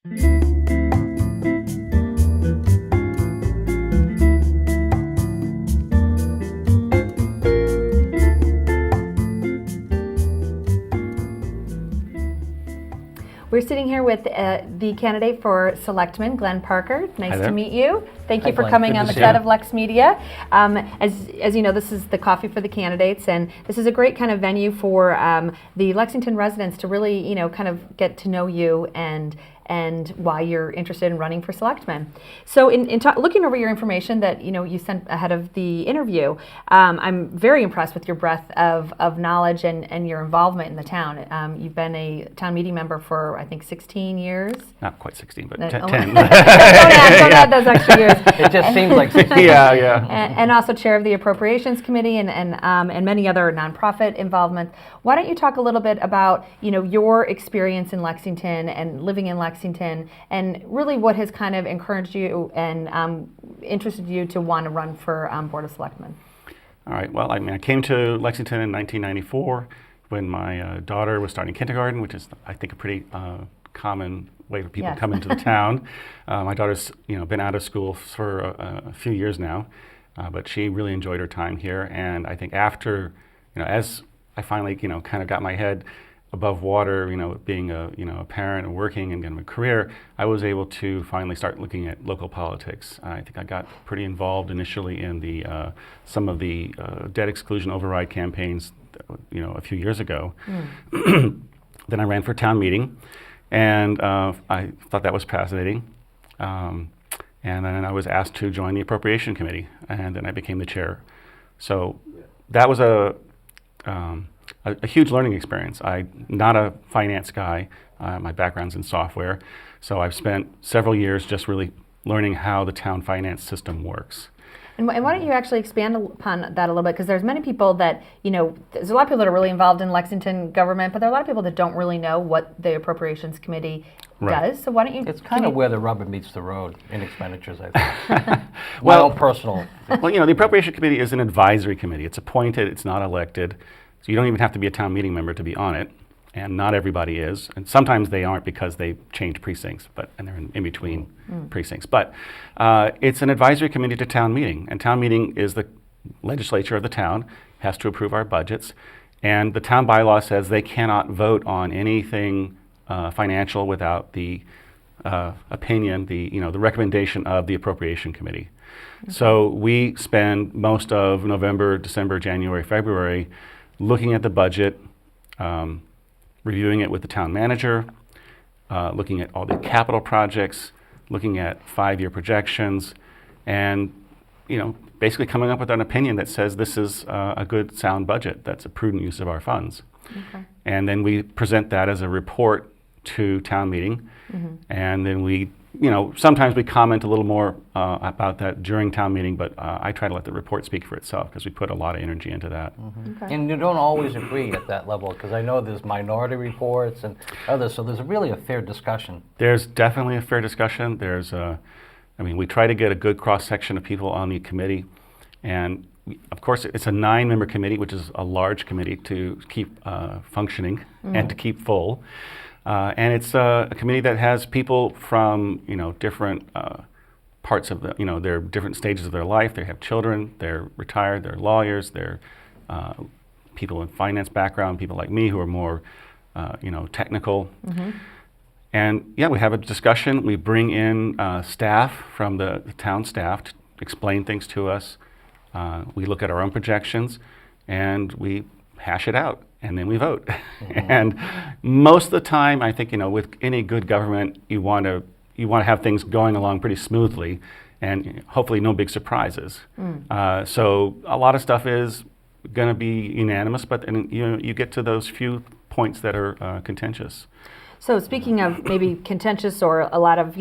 We're sitting here with the candidate for Selectman, Glenn Parker. Nice to meet you. Thank you for coming on the set of LexMedia. As you know, this is the Coffee for the Candidates, and this is a great kind of venue for the Lexington residents to really, kind of get to know you and why you're interested in running for selectman. So in looking over your information that you sent ahead of the interview, I'm very impressed with your breadth of knowledge and your involvement in the town. You've been a town meeting member for, I think, 16 years. Not quite 16, but 10. Don't add those extra years. It just seems like 16. Yeah. And also chair of the Appropriations Committee and many other nonprofit involvements. Why don't you talk a little bit about your experience in Lexington and living in Lexington, and really what has kind of encouraged you and interested you to want to run for Board of Selectmen? All right. Well, I came to Lexington in 1994 when my daughter was starting kindergarten, which is, I think, a pretty common way for people to come into the town. My daughter's, been out of school for a few years now, but she really enjoyed her time here. And I think after, as I finally, kind of got my head above water, being a parent and working and getting a career, I was able to finally start looking at local politics. I think I got pretty involved initially in the some of the debt exclusion override campaigns, a few years ago. Then I ran for town meeting, and I thought that was fascinating. And then I was asked to join the Appropriation Committee, and then I became the chair. So that was a huge learning experience. I'm not a finance guy. My background's in software. So I've spent several years just really learning how the town finance system works. And why don't you actually expand upon that a little bit? Because there's many people that, there's a lot of people that are really involved in Lexington government, but there are a lot of people that don't really know what the Appropriations Committee does. So why don't you... It's kind of where the rubber meets the road in expenditures, I think. My own personal... Well, the Appropriation Committee is an advisory committee. It's appointed, it's not elected. So you don't even have to be a town meeting member to be on it, and not everybody is. And sometimes they aren't because they change precincts, and they're in between precincts. But it's an advisory committee to town meeting, and town meeting is the legislature of the town, has to approve our budgets, and the town bylaw says they cannot vote on anything financial without the opinion, the recommendation of the Appropriation Committee. Okay. So we spend most of November, December, January, February looking at the budget, reviewing it with the town manager, looking at all the capital projects, looking at 5-year projections, and basically coming up with an opinion that says this is a good, sound budget that's a prudent use of our funds. Okay. And then we present that as a report to town meeting, and then we sometimes we comment a little more about that during town meeting, but I try to let the report speak for itself because we put a lot of energy into that. Okay. And you don't always agree at that level, because I know there's minority reports and others, so there's really a fair discussion. There's definitely a fair discussion. There's we try to get a good cross-section of people on the committee, and of course it's a 9-member committee, which is a large committee to keep functioning and to keep full. And it's a committee that has people from different parts of their different stages of their life. They have children, they're retired, they're lawyers, they're people in finance background, people like me who are more technical. And we have a discussion. We bring in staff from the town staff to explain things to us. We look at our own projections and we hash it out. And then we vote. And most of the time, I think, with any good government, you want to have things going along pretty smoothly, and hopefully no big surprises. So a lot of stuff is going to be unanimous, but then you get to those few points that are contentious. So speaking of maybe contentious or a lot of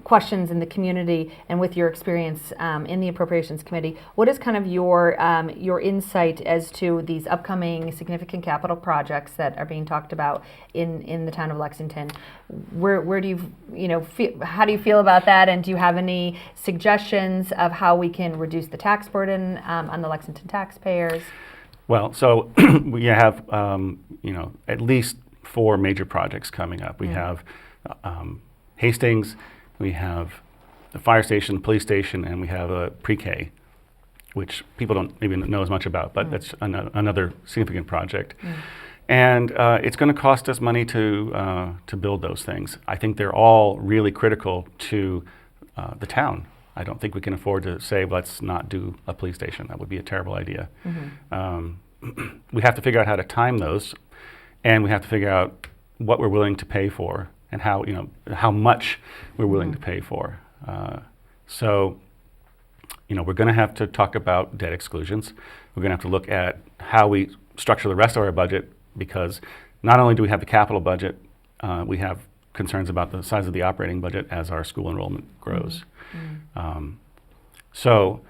questions in the community, and with your experience in the Appropriations Committee, what is kind of your insight as to these upcoming significant capital projects that are being talked about in the town of Lexington? Where do you how do you feel about that, and do you have any suggestions of how we can reduce the tax burden on the Lexington taxpayers? Well, so we have at least 4 major projects coming up. We have Hastings, we have the fire station, police station, and we have a pre-K, which people don't maybe know as much about, but that's another significant project. And it's going to cost us money to build those things. I think they're all really critical to the town. I don't think we can afford to say, let's not do a police station. That would be a terrible idea. We have to figure out how to time those, and we have to figure out what we're willing to pay for and how much we're willing to pay for. So we're going to have to talk about debt exclusions. We're going to have to look at how we structure the rest of our budget, because not only do we have the capital budget, we have concerns about the size of the operating budget as our school enrollment grows. So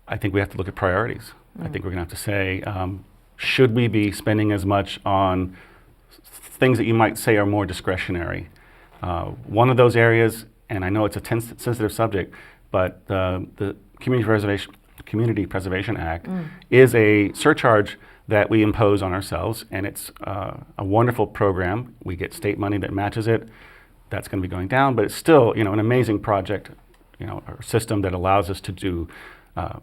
I think we have to look at priorities. I think we're going to have to say, should we be spending as much on things that you might say are more discretionary? One of those areas, and I know it's a sensitive subject, but the Community Preservation Act is a surcharge that we impose on ourselves, and it's a wonderful program. We get state money that matches it. That's going to be going down, but it's still an amazing project, a system that allows us to do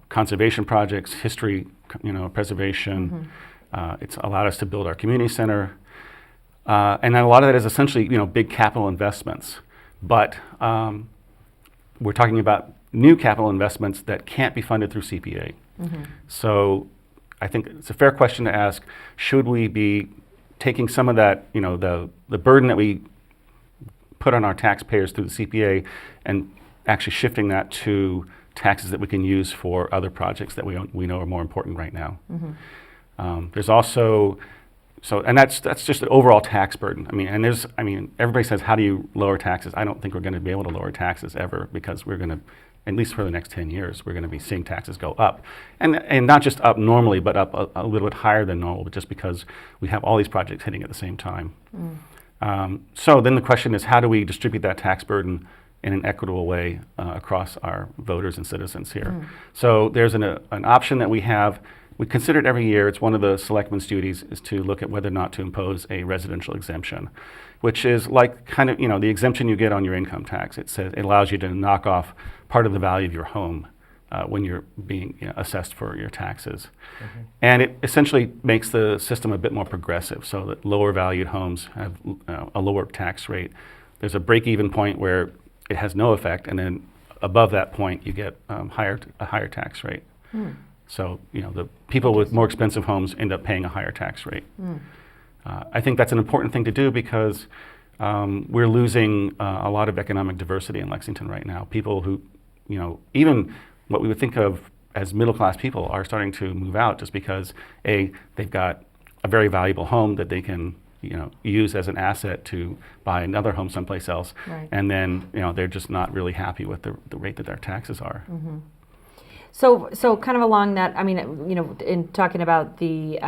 conservation projects, history, preservation. It's allowed us to build our community center, and a lot of that is essentially big capital investments. But we're talking about new capital investments that can't be funded through CPA. So I think it's a fair question to ask, should we be taking some of that, the burden that we put on our taxpayers through the CPA and actually shifting that to taxes that we can use for other projects that we know are more important right now. There's also, and that's just an overall tax burden. Everybody says, how do you lower taxes? I don't think we're going to be able to lower taxes ever, because we're going to, at least for the next 10 years, we're going to be seeing taxes go up. And not just up normally, but up a little bit higher than normal, but just because we have all these projects hitting at the same time. So then the question is, how do we distribute that tax burden in an equitable way across our voters and citizens here? So there's an option that we have. We consider it every year. It's one of the selectmen's duties, is to look at whether or not to impose a residential exemption, which is like the exemption you get on your income tax. It allows you to knock off part of the value of your home when you're being assessed for your taxes. And it essentially makes the system a bit more progressive, so that lower valued homes have a lower tax rate. There's a break-even point where it has no effect, and then above that point you get a higher tax rate. So the people with more expensive homes end up paying a higher tax rate. I think that's an important thing to do, because we're losing a lot of economic diversity in Lexington right now. People who, even what we would think of as middle-class people are starting to move out, just because they've got a very valuable home that they can use as an asset to buy another home someplace else. Right. And then they're just not really happy with the rate that their taxes are. So kind of along that, in talking about the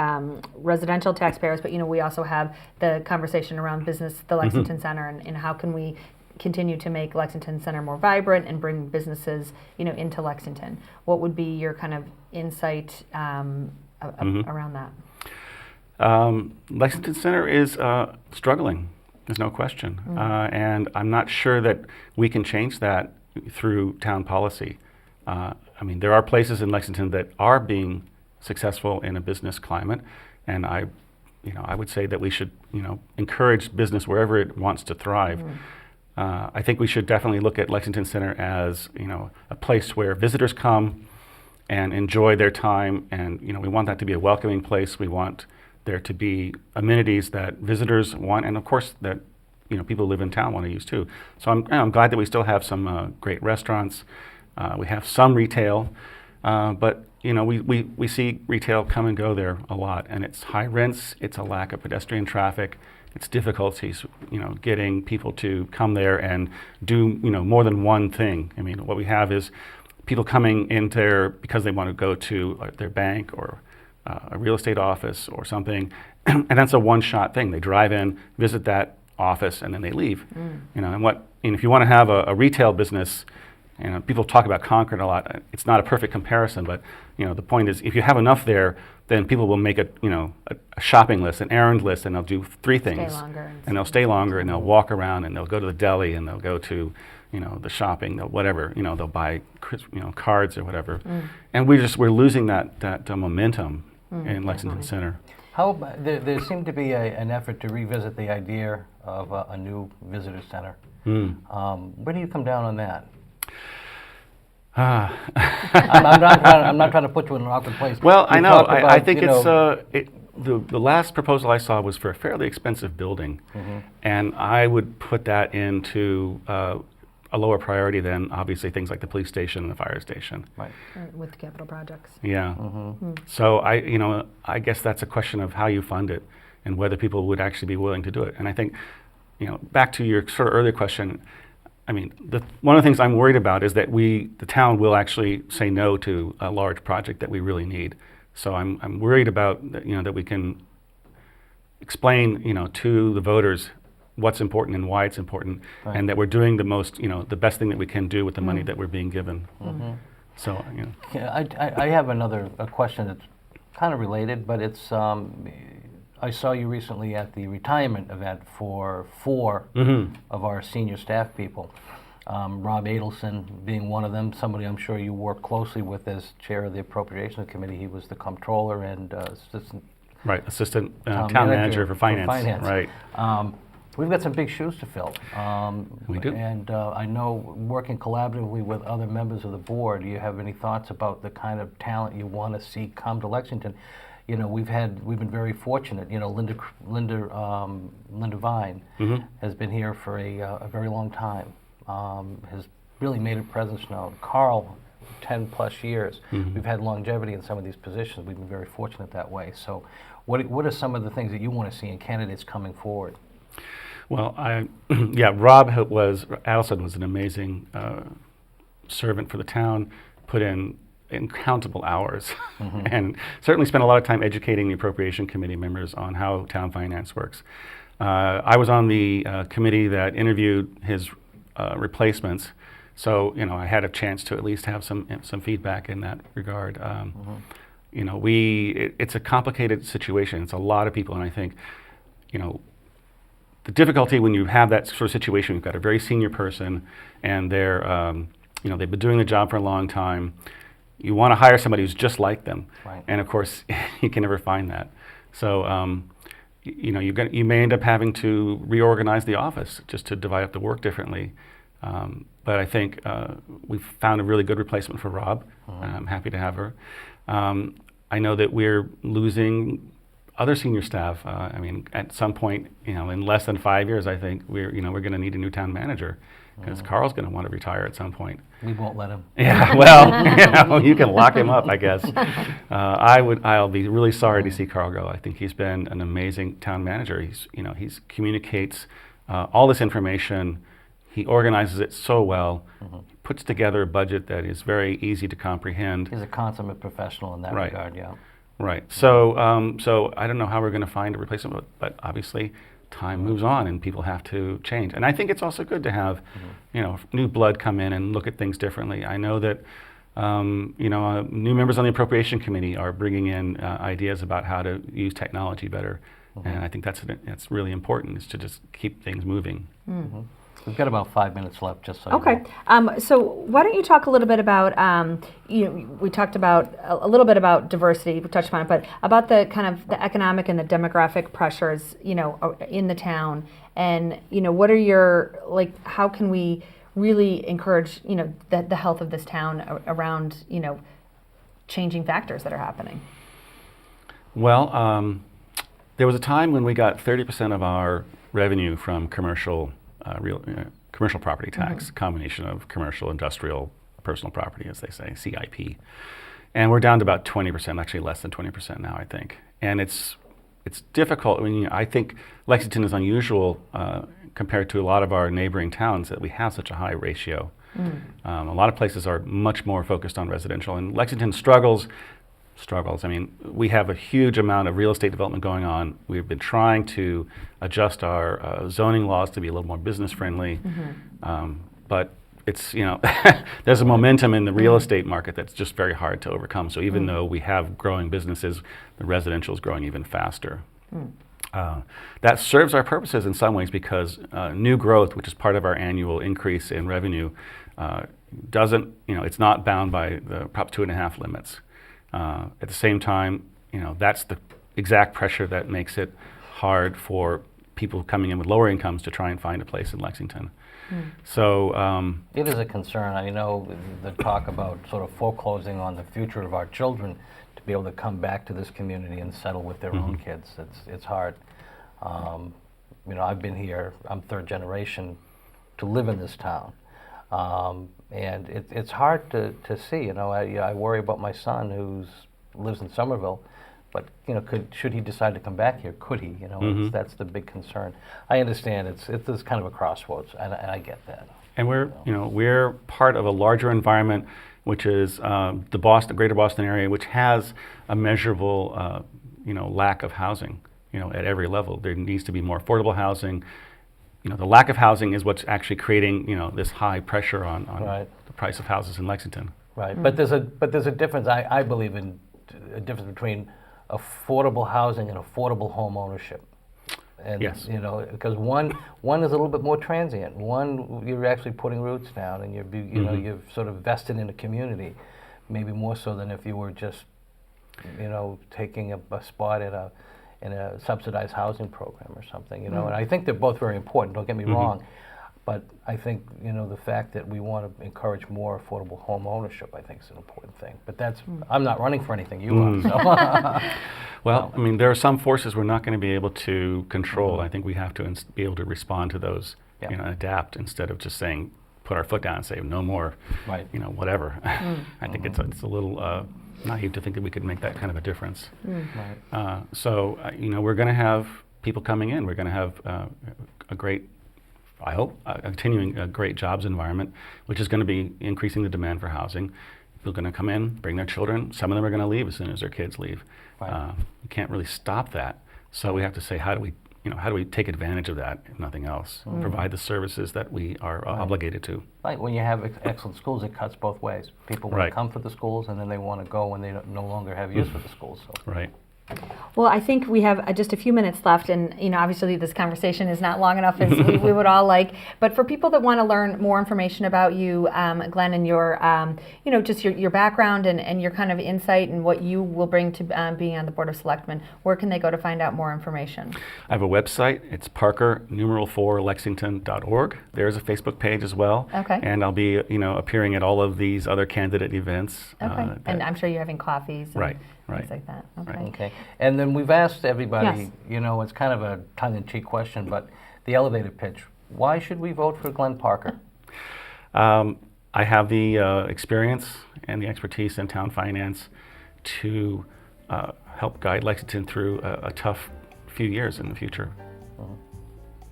residential taxpayers, but we also have the conversation around the Lexington Center, and how can we continue to make Lexington Center more vibrant and bring businesses into Lexington. What would be your kind of insight around that? Lexington Center is struggling. There's no question, and I'm not sure that we can change that through town policy. There are places in Lexington that are being successful in a business climate, and I would say that we should, encourage business wherever it wants to thrive. I think we should definitely look at Lexington Center as, a place where visitors come and enjoy their time, and we want that to be a welcoming place. We want there to be amenities that visitors want, and of course that people who live in town want to use too. So I'm glad that we still have some great restaurants. We have some retail, but we see retail come and go there a lot, and it's high rents, it's a lack of pedestrian traffic, it's difficulties, getting people to come there and do, more than one thing. What we have is people coming in there because they want to go to their bank or a real estate office or something, and that's a one-shot thing. They drive in, visit that office, and then they leave. And if you want to have a retail business, people talk about Concord a lot. It's not a perfect comparison, but the point is, if you have enough there, then people will make a shopping list, an errand list, and they'll do 3 things. Stay longer. And they'll stay longer, and they'll walk around, and they'll go to the deli, and they'll go to the shopping, whatever. They'll buy cards or whatever. And we're losing that momentum in Lexington Center. How about, there seemed to be an effort to revisit the idea of a new visitor center. Where do you come down on that? I'm not trying to put you in an awkward place. Well, I know. I think the last proposal I saw was for a fairly expensive building, and I would put that into a lower priority than obviously things like the police station and the fire station. Right. With capital projects. Yeah. So I guess that's a question of how you fund it and whether people would actually be willing to do it. And I think, back to your sort of earlier question, I mean, one of the things I'm worried about is that the town will actually say no to a large project that we really need. So I'm worried about that we can explain to the voters what's important and why it's important, and that we're doing the best thing that we can do with the money that we're being given. So I have another question that's kind of related, but it's I saw you recently at the retirement event for 4 of our senior staff people. Rob Adelson being one of them, somebody I'm sure you work closely with as chair of the Appropriations Committee. He was the comptroller and assistant town manager for finance. Right. We've got some big shoes to fill. We do. And I know, working collaboratively with other members of the board, do you have any thoughts about the kind of talent you want to see come to Lexington? We've been very fortunate. Linda Vine has been here for a very long time. Has really made a presence known. Carl, 10 plus years. We've had longevity in some of these positions. We've been very fortunate that way. So, what are some of the things that you want to see in candidates coming forward? Well, Rob Adelson was an amazing servant for the town, put in incountable hours, and certainly spent a lot of time educating the Appropriation Committee members on how town finance works. I was on the committee that interviewed his replacements, so I had a chance to at least have some feedback in that regard. It's a complicated situation. It's a lot of people, and I think, the difficulty when you have that sort of situation, you've got a very senior person, and they've been doing the job for a long time. You want to hire somebody who's just like them, and of course, you can never find that. So, you may end up having to reorganize the office just to divide up the work differently. But I think we've found a really good replacement for Rob. I'm happy to have her. I know that we're losing other senior staff. At some point, in less than 5 years, I think we're going to need a new town manager, because Carl's going to want to retire at some point. We won't let him. Yeah, well, you can lock him up, I guess. I'll be really sorry to see Carl go. I think he's been an amazing town manager. He communicates all this information. He organizes it so well. Puts together a budget that is very easy to comprehend. He's a consummate professional in that regard. Yeah. Right. So I don't know how we're going to find a replacement, but obviously time moves on and people have to change. And I think it's also good to have, new blood come in and look at things differently. I know that, new members on the Appropriation Committee are bringing in ideas about how to use technology better. And I think that's really important, is to just keep things moving. We've got about 5 minutes left, just so Okay. So why don't you talk a little bit about, we talked about a little bit about diversity, we touched on it, but about the kind of the economic and the demographic pressures, in the town, and, what are your, how can we really encourage, the health of this town around, changing factors that are happening? Well, there was a time when we got 30% of our revenue from commercial property tax, combination of commercial, industrial, personal property, as they say, CIP. And we're down to about 20%, actually less than 20% now, I think. And it's difficult. I think Lexington is unusual compared to a lot of our neighboring towns, that we have such a high ratio. A lot of places are much more focused on residential, and Lexington struggles. We have a huge amount of real estate development going on. We've been trying to adjust our zoning laws to be a little more business friendly, but it's there's a momentum in the real estate market that's just very hard to overcome. So even though we have growing businesses, the residential is growing even faster. That serves our purposes in some ways because new growth, which is part of our annual increase in revenue, doesn't, it's not bound by the Prop 2.5 limits. At the same time, that's the exact pressure that makes it hard for people coming in with lower incomes to try and find a place in Lexington. So it is a concern. I know the talk about sort of foreclosing on the future of our children to be able to come back to this community and settle with their own kids. It's hard. I've been here. I'm third generation to live in this town, and it's hard to see. I worry about my son who lives in Somerville. But should he decide to come back here? Could he? That's the big concern. I understand it's kind of a crossroads, and I get that. And we're part of a larger environment, which is the Greater Boston area, which has a measurable lack of housing. At every level, there needs to be more affordable housing. The lack of housing is what's actually creating this high pressure on the price of houses in Lexington. Right, but there's a difference. I believe in a difference between affordable housing and affordable home ownership. And, yes. Because one is a little bit more transient. One, you're actually putting roots down, and you're sort of vested in a community, maybe more so than if you were just, taking a spot in a subsidized housing program or something. And I think they're both very important. Don't get me wrong. But I think, the fact that we want to encourage more affordable home ownership, I think is an important thing. But I'm not running for anything, you are. So. Well, there are some forces we're not going to be able to control. I think we have to be able to respond to those, adapt instead of just saying, put our foot down and say, no more, whatever. I think it's a little naive to think that we could make that kind of a difference. So, we're going to have people coming in. We're going to have a great, I hope, continuing a great jobs environment, which is going to be increasing the demand for housing. People are going to come in, bring their children. Some of them are going to leave as soon as their kids leave. We can't really stop that. So we have to say, how do we take advantage of that, if nothing else? Provide the services that we are obligated to. Right. When you have excellent schools, it cuts both ways. People want to come for the schools, and then they want to go when they no longer have use for the schools. So. Right. Well, I think we have just a few minutes left, and obviously this conversation is not long enough as we would all like. But for people that want to learn more information about you, Glenn, and your, just your background and your kind of insight and what you will bring to being on the Board of Selectmen, where can they go to find out more information? I have a website. It's Parker4Lexington.org. There's a Facebook page as well. Okay. And I'll be, appearing at all of these other candidate events. Okay. And I'm sure you're having coffees. And things like that. Okay. Right. Okay. And then we've asked everybody, it's kind of a tongue-in-cheek question, but the elevator pitch. Why should we vote for Glenn Parker? I have the experience and the expertise in town finance to help guide Lexington through a tough few years in the future.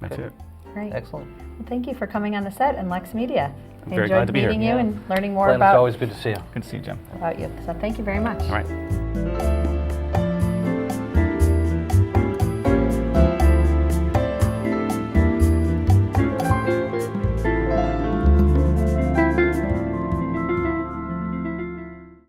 That's it. Great. Excellent. Well, thank you for coming on the set and LexMedia. Very glad to be here. Enjoyed meeting you and learning more Glenn, about. It's always good to see you. Good to see you, Jim. About you. So thank you very much. All right.